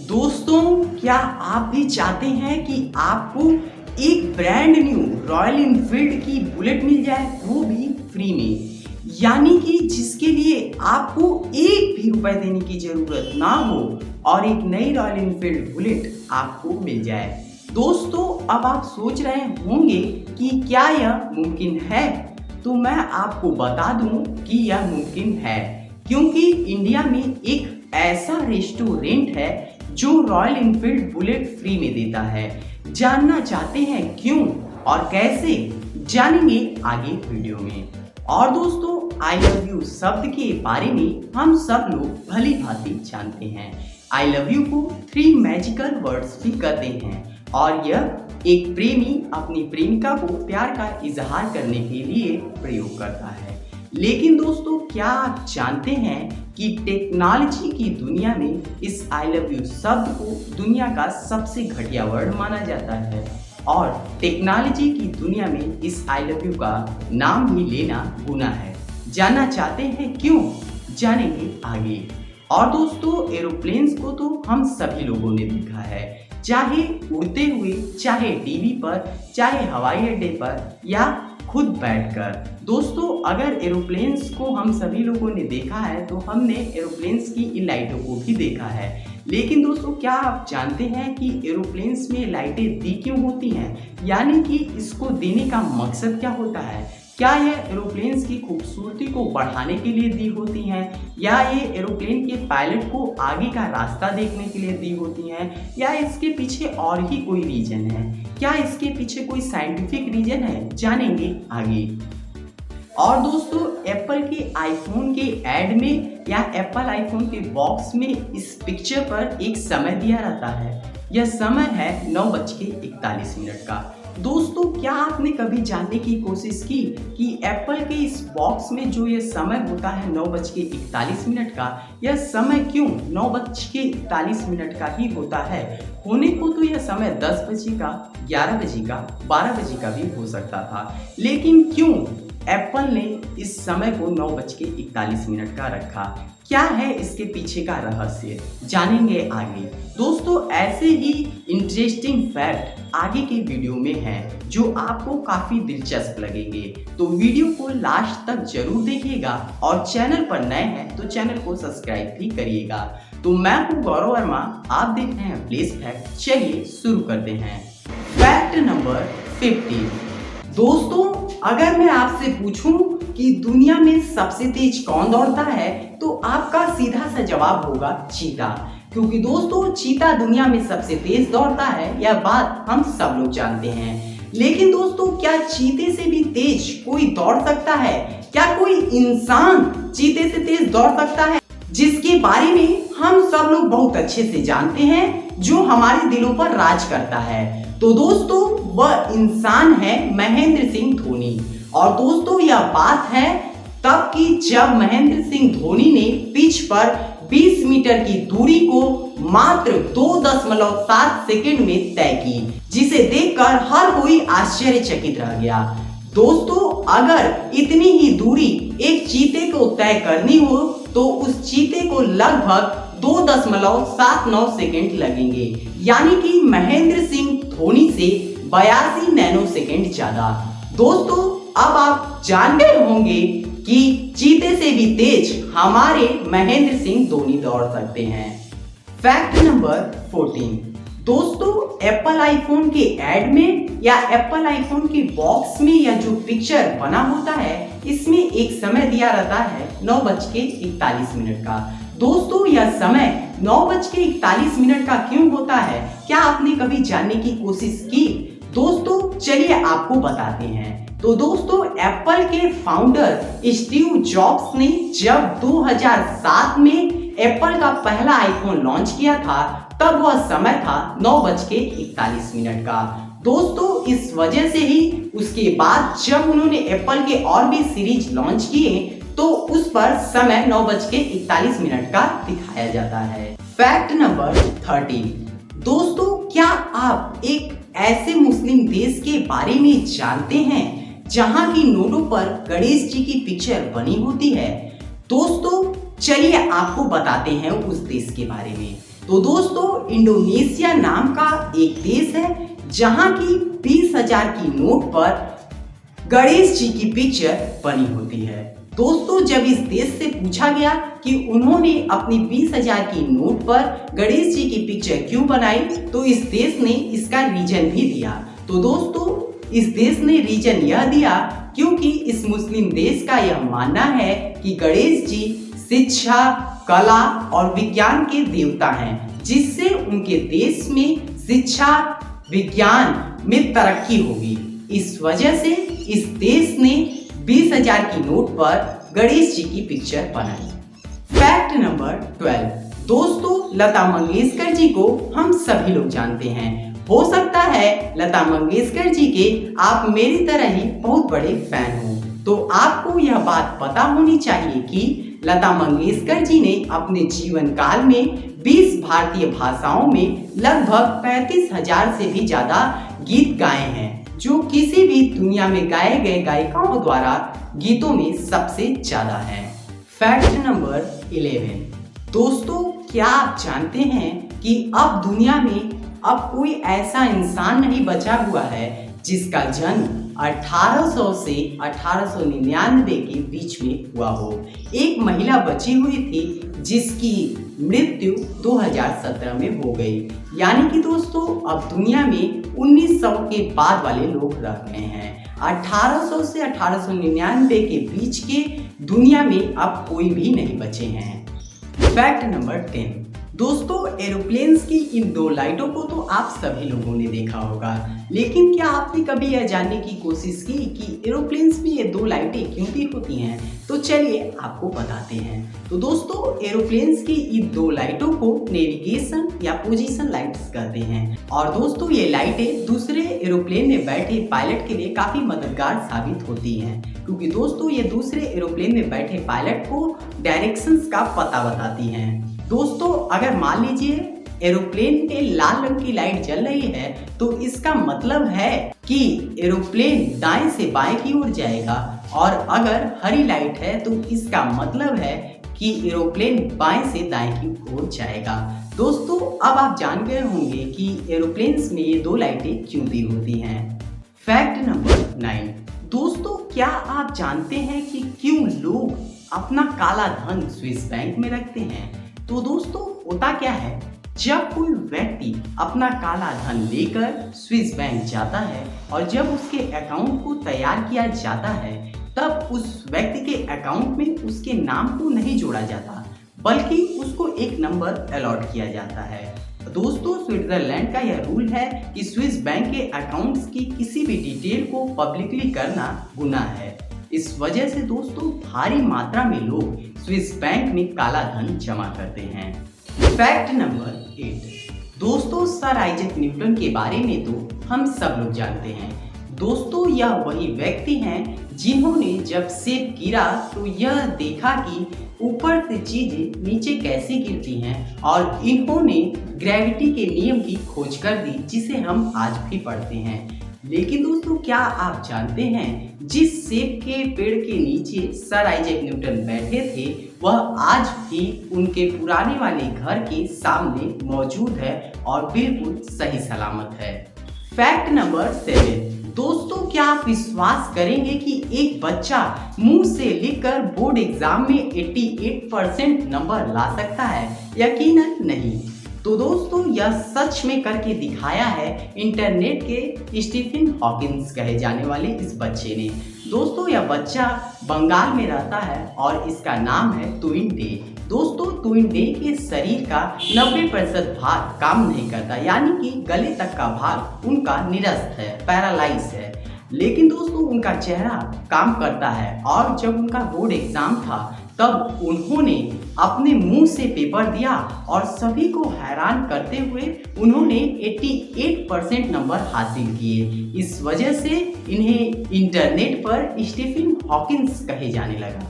दोस्तों, क्या आप भी चाहते हैं कि आपको एक ब्रांड न्यू रॉयल एनफील्ड की बुलेट मिल जाए, वो भी फ्री में? यानी कि जिसके लिए आपको एक भी रुपए देने की जरूरत ना हो और एक नई रॉयल एनफील्ड बुलेट आपको मिल जाए। दोस्तों, अब आप सोच रहे होंगे कि क्या यह मुमकिन है? तो मैं आपको बता दूं कि यह मुमकिन है, क्योंकि इंडिया में एक ऐसा रेस्टोरेंट है जो रॉयल एनफील्ड बुलेट फ्री में देता है। जानना चाहते हैं क्यों और कैसे? जानेंगे आगे वीडियो में। और दोस्तों, आई लव यू शब्द के बारे में हम सब लोग भली भांति जानते हैं। आई लव यू को 3 मैजिकल वर्ड्स भी कहते हैं और यह एक प्रेमी अपनी प्रेमिका को प्यार का इजहार करने के लिए प्रयोग करता है। लेकिन दोस्तों, क्या आप जानते हैं कि टेक्नोलॉजी की दुनिया में इस आई लव यू शब्द को दुनिया का सबसे घटिया वर्ड माना जाता है और टेक्नोलॉजी की दुनिया में इस आई लव यू का नाम भी लेना गुनाह है। जानना चाहते हैं क्यों? जानेंगे आगे। और दोस्तों, एरोप्लेन्स को तो हम सभी लोगों ने देखा है, चाहे उड़ते हुए, चाहे टीवी पर, चाहे हवाई अड्डे पर या खुद बैठकर। दोस्तों, अगर एरोप्लेन्स को हम सभी लोगों ने देखा है तो हमने एरोप्लेन्स की इन लाइटों को भी देखा है। लेकिन दोस्तों, क्या आप जानते हैं कि एरोप्लेन्स में लाइटें दी क्यों होती हैं? यानी कि इसको देने का मकसद क्या होता है? क्या यह एरोप्लेन्स की खूबसूरती को बढ़ाने के लिए दी होती हैं, या ये एरोप्लेन के पायलट को आगे का रास्ता देखने के लिए दी होती हैं, या इसके पीछे और ही कोई रीजन है? क्या इसके पीछे कोई साइंटिफिक रीजन है? जानेंगे आगे। और दोस्तों, एप्पल के आईफोन के ऐड में या एप्पल आईफोन के बॉक्स में इस पिक्चर पर एक समय दिया रहता है। यह समय है 9:41 का। दोस्तों, क्या आपने कभी जानने की कोशिश की कि एप्पल के इस बॉक्स में जो ये समय होता है 9:41 का, यह समय क्यों 9:41 का ही होता है? होने को तो यह समय 10 बजे का, 11 बजे का, 12 बजे का भी हो सकता था, लेकिन क्यों एप्पल ने इस समय को 9:41 का रखा? क्या है इसके पीछे का रहस्य? जानेंगे आगे। दोस्तों, ऐसे ही इंटरेस्टिंग फैक्ट आगे के वीडियो में है जो आपको काफी दिलचस्प लगेंगे, तो वीडियो को लास्ट तक जरूर देखिएगा और चैनल पर नए हैं तो चैनल को सब्सक्राइब भी करिएगा। तो मैं हूँ गौरव वर्मा, आप देख रहे हैं प्लेस फैक्ट। चलिए शुरू करते हैं। Fact number 50। दोस्तों, अगर मैं आपसे पूछूं कि दुनिया में सबसे तेज कौन दौड़ता है, तो आपका सीधा सा जवाब होगा चीता। क्योंकि दोस्तों, चीता दुनिया में सबसे तेज दौड़ता है, यह बात हम सब लोग जानते हैं। लेकिन दोस्तों, क्या चीते से भी तेज कोई दौड़ सकता है? क्या कोई इंसान चीते से तेज दौड़ सकता है? जिसके बारे में हम सब लोग बहुत अच्छे से जानते हैं, जो हमारे दिलों पर राज करता है। तो दोस्तों, वह इंसान है महेंद्र सिंह धोनी। और दोस्तों, यह बात है तब की जब महेंद्र सिंह धोनी ने पिच पर 20 मीटर की दूरी को मात्र 2.7 सेकंड में तय की, जिसे देखकर हर कोई आश्चर्यचकित रह गया। दोस्तों, अगर इतनी ही दूरी एक चीते को तय करनी हो तो उस चीते को लगभग 2.79 सेकंड लगेंगे, यानी कि महेंद्र सिंह धोनी से 82 नैनो सेकंड ज्यादा। दोस्तों, अब आप जान गए होंगे कि चीते से भी तेज हमारे महेंद्र सिंह धोनी दौड़ सकते हैं। Fact number 14। दोस्तों, एप्पल आईफोन के ऐड में या एप्पल आईफोन के बॉक्स में या जो पिक्चर बना होता है, इसमें एक समय दिया रहता है 9:41 का। दोस्तों, यह समय 9:41 का क्यों होता है? क्या आपने कभी जानने की कोशिश की? दोस्तों, चलिए आपको बताते हैं। तो दोस्तों, एप्पल के फाउंडर स्टीव जॉब्स ने जब 2007 में एप्पल का पहला आईफोन लॉन्च किया था, तब वह समय था 9:41 का। दोस्तों, इस वजह से ही उसके बाद जब उन्होंने एप्पल के और भी सीरीज लॉन्च किए तो उस पर समय 9:41 का दिखाया जाता है। Fact number 13। दोस्तों, क्या आप एक ऐसे मुस्लिम देश के बारे में जानते हैं जहां की नोटों पर गणेश जी की पिक्चर बनी होती है? दोस्तों, चलिए आपको बताते हैं उस देश के बारे में। तो दोस्तों इंडोनेशिया नाम का एक देश है जहां की 20,000 की नोट पर गणेश जी की पिक्चर बनी होती है। दोस्तों जब इस देश से पूछा गया कि उन्होंने अपनी 20,000 की नोट पर गणेश जी की पिक्चर क्यों बनाई, तो इस देश ने इसका रीजन भी दिया। तो दोस्तों इस देश ने रीजन यह दिया क्योंकि इस मुस्लिम देश का यह मानना है कि गणेश जी शिक्षा, कला और विज्ञान के देवता हैं, जिससे उनके देश में शिक्षा विज्ञान में तरक्की होगी। इस वजह से इस देश ने 20,000 की नोट पर गणेश जी की पिक्चर बनाई। Fact number 12। दोस्तों लता मंगेशकर जी को हम सभी लोग जानते हैं। हो सकता है लता मंगेशकर जी के आप मेरी तरह ही बहुत बड़े फैन हो, तो आपको यह बात पता होनी चाहिए कि लता मंगेशकर जी ने अपने जीवन काल में 20 भारतीय भाषाओं में लगभग 35,000 से भी ज्यादा गीत गाए हैं, जो किसी भी दुनिया में गाए गए गायिकाओं द्वारा गीतों में सबसे ज्यादा है। Fact number 11। दोस्तों क्या आप जानते हैं कि अब दुनिया में अब कोई ऐसा इंसान नहीं बचा हुआ है जिसका जन्म 1800 से 1899 के बीच में हुआ हो। एक महिला बची हुई थी जिसकी मृत्यु 2017 में हो गई। यानी कि दोस्तों अब दुनिया में 1900 के बाद वाले लोग रह गए हैं। 1800 से 1899 के बीच के दुनिया में अब कोई भी नहीं बचे हैं। Fact number 10। दोस्तों एरोप्लेन्स की इन दो लाइटों को तो आप सभी लोगों ने देखा होगा, लेकिन क्या आपने कभी यह जानने की कोशिश की कि एरोप्लेन्स में ये दो लाइटें क्यों भी होती हैं? तो चलिए आपको बताते हैं। तो दोस्तों एरोप्लेन्स की इन दो लाइटों को नेविगेशन या पोजीशन लाइट्स कहते हैं, और दोस्तों ये लाइटें दूसरे एरोप्लेन में बैठे पायलट के लिए काफी मददगार साबित होती हैं, क्योंकि दोस्तों ये दूसरे एरोप्लेन में बैठे पायलट को डायरेक्शंस का पता बताती हैं। दोस्तों अगर मान लीजिए एरोप्लेन में लाल रंग की लाइट जल रही है, तो इसका मतलब है कि एरोप्लेन दाएं से बाएं की ओर जाएगा, और अगर हरी लाइट है तो इसका मतलब है कि एरोप्लेन बाएं से दाएं की ओर जाएगा। दोस्तों अब आप जान गए होंगे कि एरोप्लेन्स में ये दो लाइटें क्यों दी होती हैं। Fact number 9। दोस्तों क्या आप जानते हैं कि क्यों लोग अपना काला धन स्विस बैंक में रखते हैं? तो दोस्तों होता क्या है, जब कोई व्यक्ति अपना काला धन लेकर स्विस बैंक जाता है और जब उसके अकाउंट को तैयार किया जाता है, तब उस व्यक्ति के अकाउंट में उसके नाम को नहीं जोड़ा जाता, बल्कि उसको एक नंबर अलॉट किया जाता है। दोस्तों स्विट्जरलैंड का यह रूल है कि स्विस बैंक के अकाउंट्स की किसी भी डिटेल को पब्लिकली करना गुनाह है। इस वजह से दोस्तों भारी मात्रा में लोग स्विस बैंक में काला धन जमा करते हैं। Fact number 8। दोस्तों सर आइजैक न्यूटन के बारे में तो हम सब लोग जानते हैं। दोस्तों यह वही व्यक्ति हैं जिन्होंने जब सेब गिरा तो यह देखा कि ऊपर से चीजें नीचे कैसे गिरती हैं, और इन्होंने ग्रेविटी के नियम की खोज कर दी, जिसे हम आज भी पढ़ते हैं। लेकिन दोस्तों क्या आप जानते हैं जिस सेब के पेड़ के नीचे सर आइजैक न्यूटन बैठे थे, वह आज भी उनके पुराने वाले घर के सामने मौजूद है और बिल्कुल सही सलामत है। Fact number 7। दोस्तों क्या आप विश्वास करेंगे कि एक बच्चा मुंह से लिखकर बोर्ड एग्जाम में 88% नंबर ला सकता है? यकीनन नहीं। तो दोस्तों यह सच में करके दिखाया है इंटरनेट के स्टीफन हॉकिंस कहे जाने वाले इस बच्चे ने। दोस्तों यह बच्चा बंगाल में रहता है और इसका नाम है ट्विन डे। दोस्तों ट्विन डे के शरीर का 90% भाग काम नहीं करता, यानी कि गले तक का भाग उनका निरस्त है, पैरालाइज है। लेकिन दोस्तों उनका चेहरा काम करता है, और जब उनका बोर्ड एग्जाम था तब उन्होंने अपने मुंह से पेपर दिया और सभी को हैरान करते हुए उन्होंने 88% नंबर हासिल किए। इस वजह से इन्हें इंटरनेट पर स्टीफन हॉकिंस कहे जाने लगा।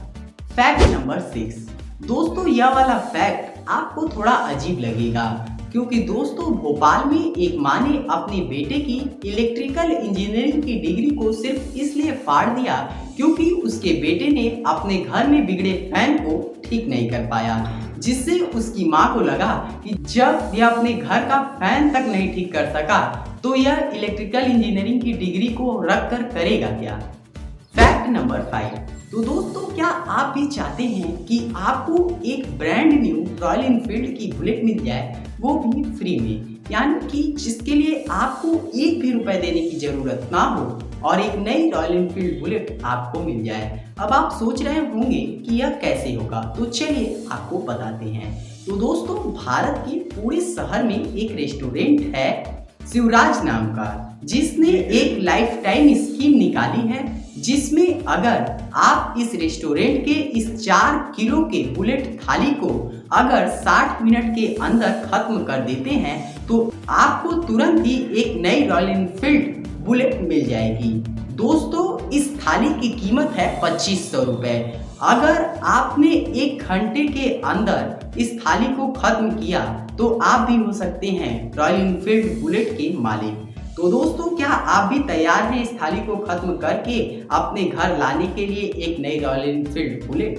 Fact number 6। दोस्तों यह वाला फैक्ट आपको थोड़ा अजीब लगेगा, क्योंकि दोस्तों भोपाल में एक माँ ने अपने बेटे की इलेक्ट्रिकल इंजीनियरिंग की डिग्री को सिर्फ इसलिए फाड़ दिया क्योंकि उसके बेटे ने अपने घर में बिगड़े फैन को ठीक नहीं कर पाया, जिससे उसकी माँ को लगा कि जब यह अपने घर का फैन तक नहीं ठीक कर सका तो यह इलेक्ट्रिकल इंजीनियरिंग की डिग्री को रख कर करेगा क्या। Fact number 5। तो दोस्तों, क्या आप भी चाहते हैं कि आपको एक ब्रांड न्यू रॉयल एनफील्ड की बुलेट मिल जाए, वो भी फ्री में, यानी कि जिसके लिए आपको एक भी रुपए देने की जरूरत ना हो और एक नई रॉयल एनफील्ड बुलेट आपको मिल जाए। अब आप सोच रहे होंगे कि यह कैसे होगा, तो चलिए आपको बताते हैं। तो दोस्तों, भारत के पूरे शहर में एक रेस्टोरेंट है शिवराज नाम का, जिसने एक लाइफ टाइम स्कीम निकाली है, जिसमें अगर आप इस रेस्टोरेंट के इस 4 किलो के बुलेट थाली को अगर 60 मिनट के अंदर खत्म कर देते हैं तो आपको तुरंत ही एक नई रॉयल एनफील्ड बुलेट मिल जाएगी। दोस्तों, इस थाली की कीमत है 2500 रुपए। अगर आपने 1 घंटे के अंदर इस थाली को खत्म किया तो आप भी हो सकते हैं रॉयल एनफील्ड बुलेट के मालिक। तो दोस्तों, क्या आप भी तैयार हैं इस थाली को खत्म करके अपने घर लाने के लिए एक नई royal Enfield bullet.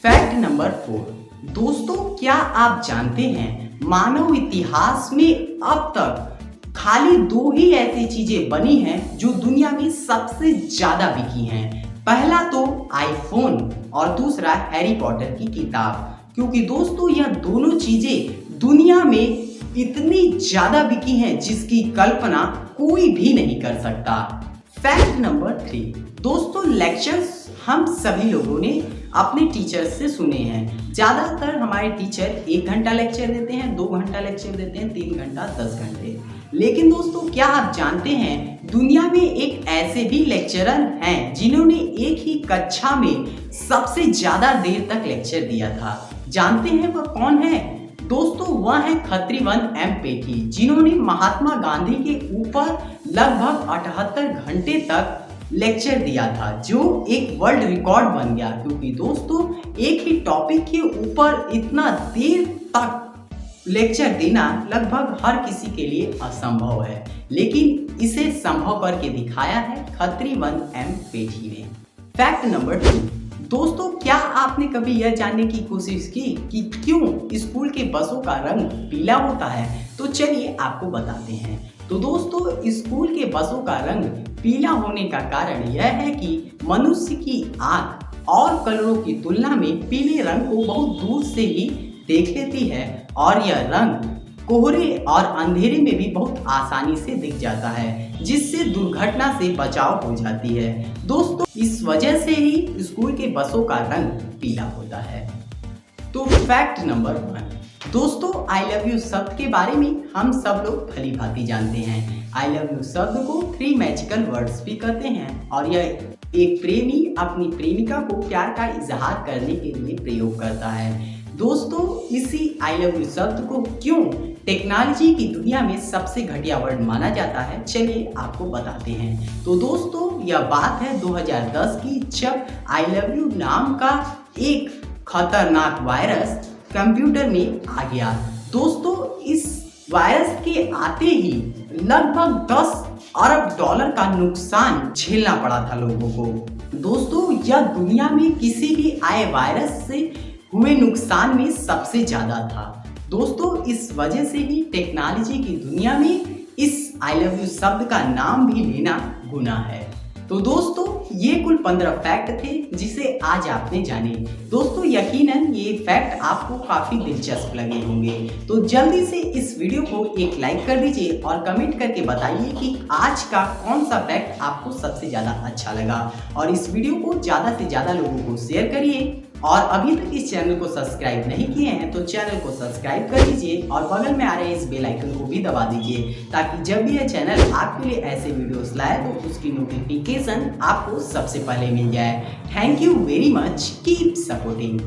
Fact number 4। दोस्तों, क्या आप जानते हैं मानव इतिहास में अब तक खाली 2 ही ऐसी चीजें बनी हैं जो दुनिया में सबसे ज्यादा बिकी हैं। पहला तो आईफोन और दूसरा हैरी पॉटर की किताब, क्योंकि दोस्तों यह दोनों चीजें दुनिया में इतनी ज्यादा बिकी हैं जिसकी कल्पना कोई भी नहीं कर सकता। Fact number 3। दोस्तों, लेक्चर्स हम सभी लोगों ने अपने टीचर से सुने हैं। ज़्यादातर हमारे टीचर 1 घंटा लेक्चर देते हैं, 2 घंटा लेक्चर देते हैं, 3 घंटा, 10 घंटे। लेकिन दोस्तों, क्या आप जानते हैं दुनिया में एक ऐसे भी लेक्चरर हैं जिन्होंने एक ही कक्षा में सबसे ज़्यादा देर तक लेक्चर दिया था। जानते हैं वह कौन है? दोस्तों, वह है खत्रीवन एम पेठी, जिन्होंने महात्मा गांधी के ऊपर लगभग 78 घंटे तक लेक्चर दिया था, जो एक वर्ल्ड रिकॉर्ड बन गया। क्योंकि दोस्तों, एक ही टॉपिक के ऊपर इतना देर तक लेक्चर देना लगभग हर किसी के लिए असंभव है, लेकिन इसे संभव करके दिखाया है खत्रीवन एम पेठी ने। Fact number 2। दोस्तों, क्या आपने कभी यह जानने की कोशिश की कि क्यों स्कूल के बसों का रंग पीला होता है? तो चलिए आपको बताते हैं। तो दोस्तों, स्कूल के बसों का रंग पीला होने का कारण यह है कि मनुष्य की आंख और कलरों की तुलना में पीले रंग को बहुत दूर से ही देख लेती है और यह रंग कोहरे और अंधेरे में भी बहुत आसानी से दिख जाता है, जिससे दुर्घटना से बचाव हो जाती है। दोस्तों, इस वजह से ही स्कूल के बसों का रंग पीला होता है। तो फैक्ट नंबर 1। दोस्तों, आई लव यू शब्द के बारे में हम सब लोग भली भांति जानते हैं। आई लव यू शब्द को 3 मैजिकल वर्ड्स भी कहते हैं और यह एक प्रेमी अपनी प्रेमिका को प्यार का इजहार करने के लिए प्रयोग करता है। दोस्तों, इसी आई लव यू शब्द को क्यों टेक्नोलॉजी की दुनिया में सबसे घटिया वर्ड माना जाता है, चलिए आपको बताते हैं। तो दोस्तों, यह बात है 2010 की, जब आई लव यू नाम का एक खतरनाक वायरस कंप्यूटर में आ गया। दोस्तों, इस वायरस के आते ही लगभग 10 अरब डॉलर का नुकसान झेलना पड़ा था लोगों को। दोस्तों, यह दुनिया में किसी भी आए वायरस से हुए नुकसान में सबसे ज्यादा था। दोस्तों, इस वजह से ही टेक्नोलॉजी की दुनिया में इस आई लव यू शब्द का नाम भी लेना गुनाह है। तो दोस्तों, ये कुल 15 फैक्ट थे जिसे आज आपने जाने। दोस्तों, यकीनन ये फैक्ट आपको काफी दिलचस्प लगे होंगे। तो जल्दी से इस वीडियो को एक लाइक कर दीजिए और कमेंट करके बताइए कि आज का कौन सा फैक्ट आपको सबसे ज्यादा अच्छा लगा, और इस वीडियो को ज्यादा से ज्यादा लोगों को शेयर करिए। और अभी तक इस चैनल को सब्सक्राइब नहीं किए हैं तो चैनल को सब्सक्राइब कर लीजिए और बगल में आ रहे इस बेल आइकन को भी दबा दीजिए, ताकि जब भी यह चैनल आपके लिए ऐसे वीडियोस लाए तो उसकी नोटिफिकेशन आपको सबसे पहले मिल जाए। Thank you very much, keep supporting.